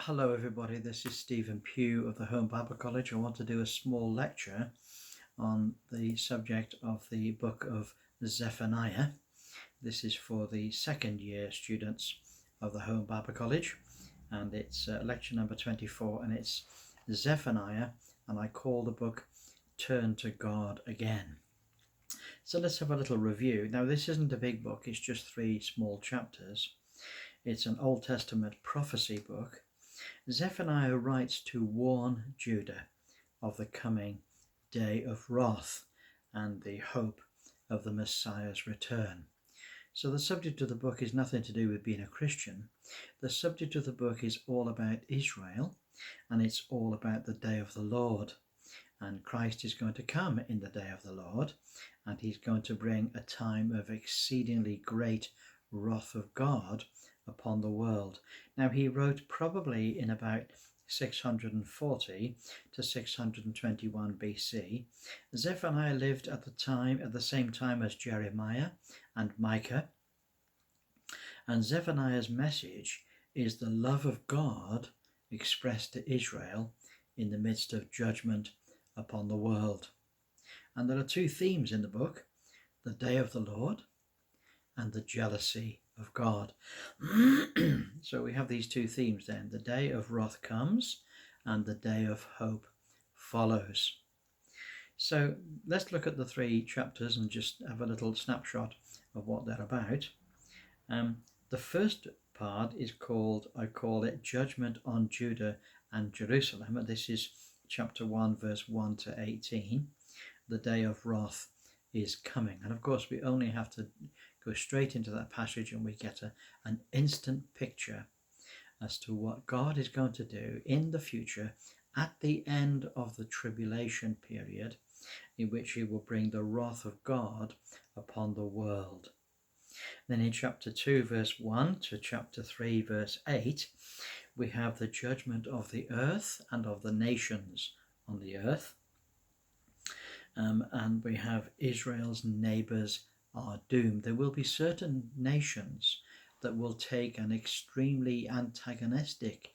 Hello everybody, this is Stephen Pugh of the Home Bible College. I want to do a small lecture on the subject of the book of Zephaniah. This is for the second year students of the Home Bible College, and it's lecture number 24, and it's Zephaniah, and I call the book Turn to God Again. So let's have a little review. Now this isn't a big book, it's just 3 small chapters. It's an Old Testament prophecy book. Zephaniah writes to warn Judah of the coming day of wrath and the hope of the Messiah's return. So the subject of the book is nothing to do with being a Christian. The subject of the book is all about Israel, and it's all about the day of the Lord. And Christ is going to come in the day of the Lord, and he's going to bring a time of exceedingly great wrath of God upon the world. Now he wrote probably in about 640 to 621 BC. Zephaniah lived at the same time as Jeremiah and Micah. And Zephaniah's message is the love of God expressed to Israel in the midst of judgment upon the world. And there are 2 themes in the book: the day of the Lord and the jealousy of God. So we have these 2 themes then. The day of wrath comes and the day of hope follows. So let's look at the 3 chapters and just have a little snapshot of what they're about. The first part is I call it Judgment on Judah and Jerusalem, and this is chapter 1 verse 1 to 18. The day of wrath is coming, and of course we only have to go straight into that passage and we get an instant picture as to what God is going to do in the future at the end of the tribulation period, in which he will bring the wrath of God upon the world. Then in chapter 2 verse 1 to chapter 3 verse 8 we have the judgment of the earth and of the nations on the earth, and we have Israel's neighbours are doomed. There will be certain nations that will take an extremely antagonistic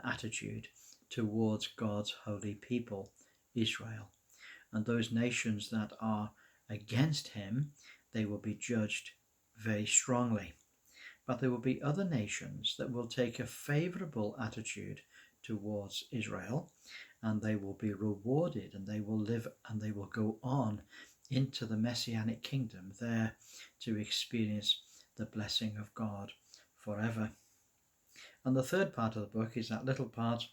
attitude towards God's holy people, Israel. And those nations that are against him, they will be judged very strongly. But there will be other nations that will take a favourable attitude towards Israel, and they will be rewarded, and they will live, and they will go on into the Messianic kingdom, there to experience the blessing of God forever. And the third part of the book is that little part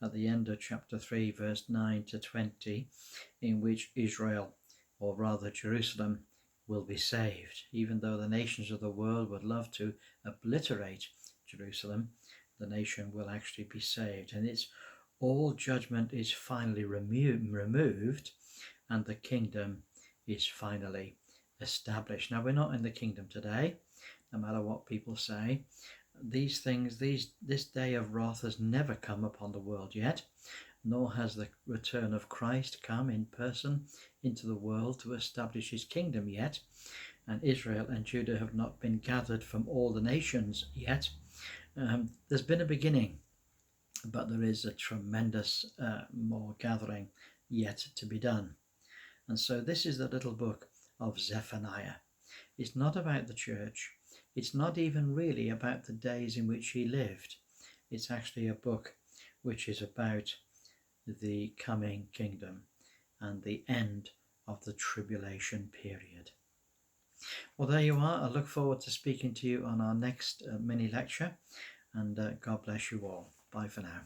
at the end of chapter 3 verse 9 to 20, in which Israel, or rather Jerusalem, will be saved. Even though the nations of the world would love to obliterate Jerusalem, the nation will actually be saved, and it's all judgment is finally removed, and the kingdom is finally established. Now, we're not in the kingdom today, no matter what people say. These things, this day of wrath has never come upon the world yet, nor has the return of Christ come in person into the world to establish his kingdom yet, and Israel and Judah have not been gathered from all the nations yet. There's been a beginning, but there is a tremendous more gathering yet to be done. And so this is the little book of Zephaniah. It's not about the church. It's not even really about the days in which he lived. It's actually a book which is about the coming kingdom and the end of the tribulation period. Well, there you are. I look forward to speaking to you on our next mini lecture, and God bless you all. Bye for now.